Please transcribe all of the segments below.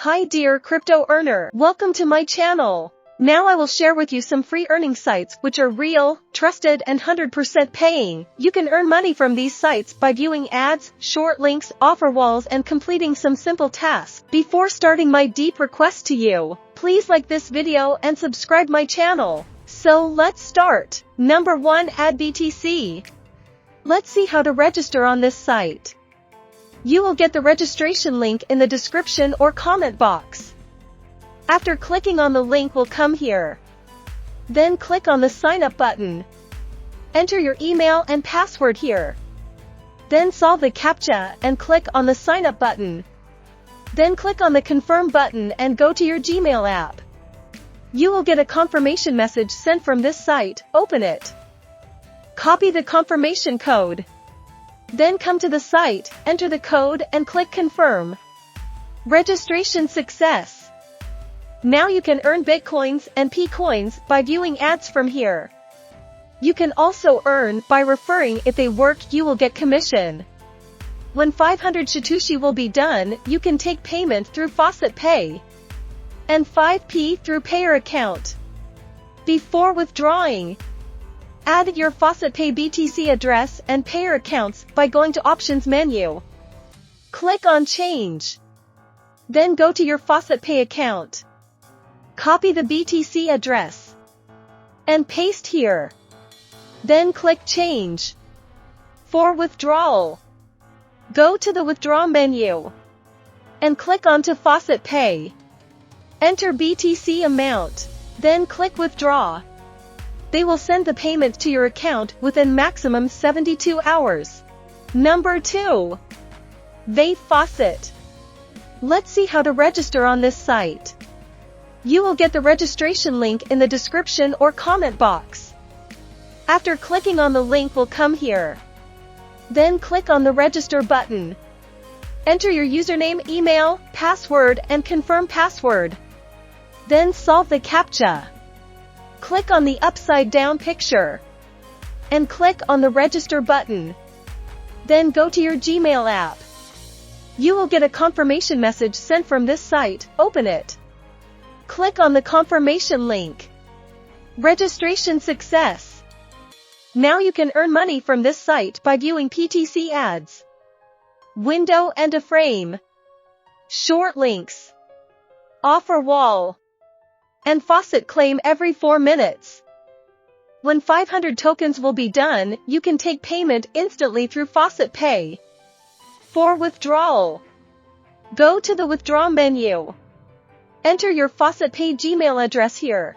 Hi dear crypto earner, welcome to my channel. Now I will share with you some free earning sites which are real, trusted and 100% paying. You can earn money from these sites by viewing ads, short links, offer walls and completing some simple tasks. Before starting my deep request to you, please like this video and subscribe my channel. So let's start. Number 1, AddBTC. Let's see how to register on this site. You will get the registration link in the description or comment box. After clicking on the link will come here. Then click on the sign up button. Enter your email and password here. Then solve the CAPTCHA and click on the sign up button. Then click on the confirm button and go to your Gmail app. You will get a confirmation message sent from this site. Open it. Copy the confirmation code. Then come to the site, enter the code and click confirm. Registration success. Now you can earn Bitcoins and P-coins by viewing ads from here. You can also earn by referring. If they work, you will get commission. When 500 Satoshi will be done, you can take payment through FaucetPay and 5p through Payer account. Before withdrawing, add your FaucetPay BTC address and payer accounts by going to Options menu. Click on Change. Then go to your FaucetPay account. Copy the BTC address and paste here. Then click Change. For withdrawal, go to the Withdraw menu and click onto FaucetPay. Enter BTC amount. Then click Withdraw. They will send the payment to your account within maximum 72 hours. Number 2. Faucet. Let's see how to register on this site. You will get the registration link in the description or comment box. After clicking on the link will come here. Then click on the register button. Enter your username, email, password and confirm password. Then solve the CAPTCHA. Click on the upside down picture and click on the register button. Then go to your Gmail app. You will get a confirmation message sent from this site. Open it. Click on the confirmation link. Registration success. Now you can earn money from this site by viewing BTCAdds, window and a frame, short links, offer wall, and faucet claim every 4 minutes. When 500 tokens will be done, you can take payment instantly through FaucetPay. For withdrawal, go to the Withdraw menu. Enter your FaucetPay Gmail address here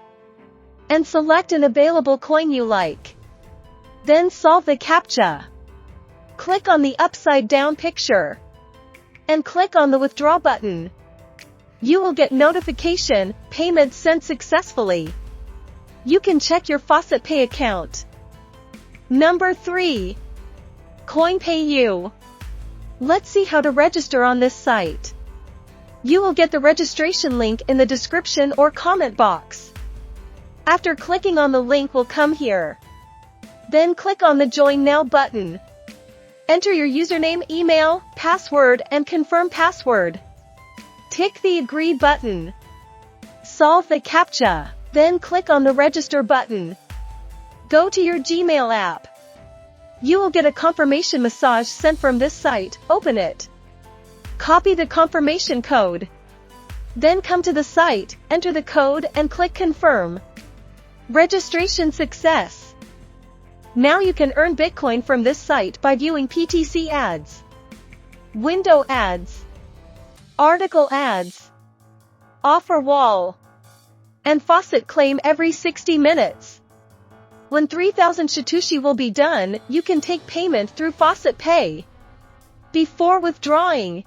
and select an available coin you like. Then solve the CAPTCHA. Click on the upside down picture and click on the Withdraw button. You will get notification, payment sent successfully. You can check your FaucetPay account. Number 3. Coinpay. Let's see how to register on this site. You will get the registration link in the description or comment box. After clicking on the link will come here. Then click on the Join Now button. Enter your username, email, password and confirm password. Tick the Agree button. Solve the CAPTCHA. Then click on the Register button. Go to your Gmail app. You will get a confirmation message sent from this site. Open it. Copy the confirmation code. Then come to the site, enter the code and click Confirm. Registration success. Now you can earn Bitcoin from this site by viewing BTCAdds, window ads, article ads, offer wall, and faucet claim every 60 minutes. When 3,000 Satoshi will be done, you can take payment through FaucetPay. Before withdrawing,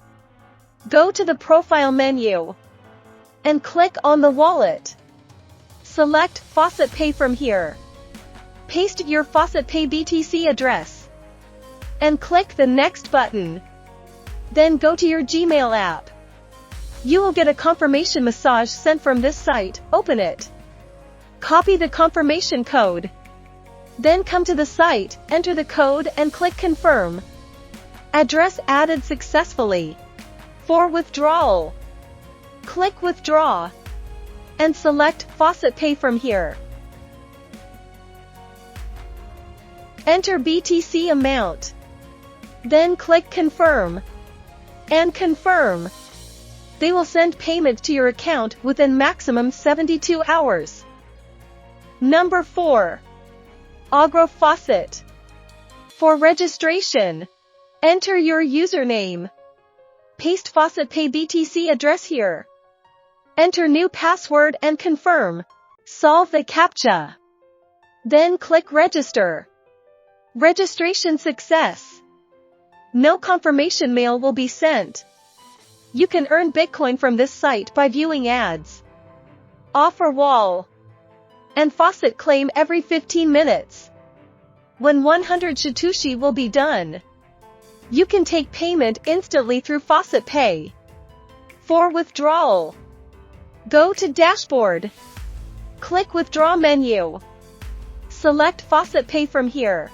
go to the Profile menu and click on the wallet. Select FaucetPay from here. Paste your FaucetPay BTC address and click the Next button. Then go to your Gmail app. You will get a confirmation message sent from this site. Open it. Copy the confirmation code. Then come to the site, enter the code and click Confirm. Address added successfully. For withdrawal, Click Withdraw and select FaucetPay from here. Enter BTC amount. Then click Confirm and confirm. They will send payment to your account within maximum 72 hours. Number 4. Faucet. For registration, enter your username. Paste FaucetPay BTC address here. Enter new password and confirm. Solve the CAPTCHA. Then click Register. Registration success. No confirmation mail will be sent. You can earn Bitcoin from this site by viewing ads. Offer wall and Faucet claim every 15 minutes. When 100 Satoshi will be done, you can take payment instantly through FaucetPay. For withdrawal, go to Dashboard. Click Withdraw menu. Select FaucetPay from here.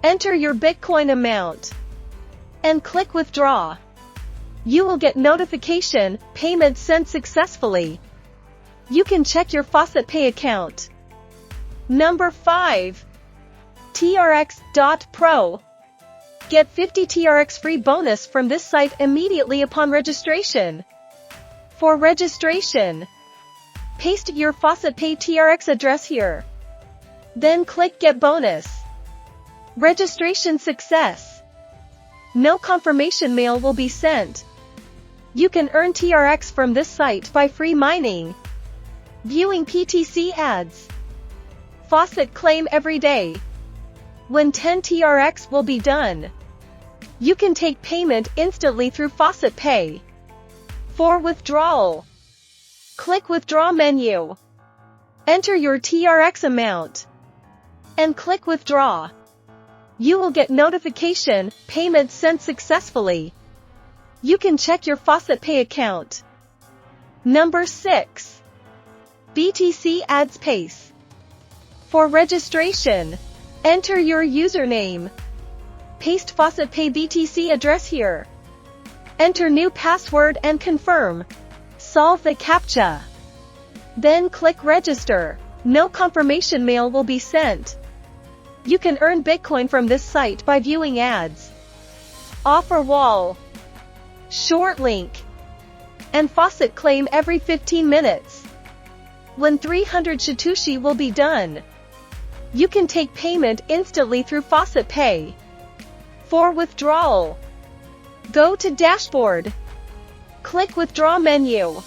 Enter your Bitcoin amount and click Withdraw. You will get notification, payment sent successfully. You can check your FaucetPay account. Number 5. TRX.pro. Get 50 TRX free bonus from this site immediately upon registration. For registration, paste your FaucetPay TRX address here. Then click Get Bonus. Registration success. No confirmation mail will be sent. You can earn TRX from this site by free mining. Viewing BTCAdds. Faucet claim every day. When 10 TRX will be done, you can take payment instantly through FaucetPay. For withdrawal, click Withdraw menu. Enter your TRX amount and click Withdraw. You will get notification, payment sent successfully. You can check your FaucetPay account. Number 6. BTCAdds Pace. For registration, enter your username. Paste FaucetPay BTC address here. Enter new password and confirm. Solve the CAPTCHA. Then click Register. No confirmation mail will be sent. You can earn Bitcoin from this site by viewing ads. Offer wall, short link, and Faucet claim every 15 minutes. When 300 Satoshi will be done, you can take payment instantly through FaucetPay. For withdrawal, go to Dashboard. Click Withdraw menu.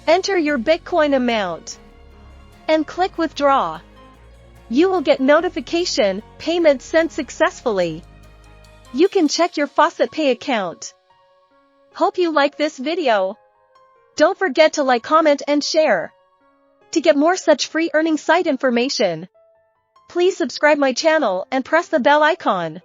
Enter your Bitcoin amount and click Withdraw. You will get notification, payment sent successfully. You can check your FaucetPay account. Hope you like this video. Don't forget to like, comment, and share. To get more such free earning site information, please subscribe my channel and press the bell icon.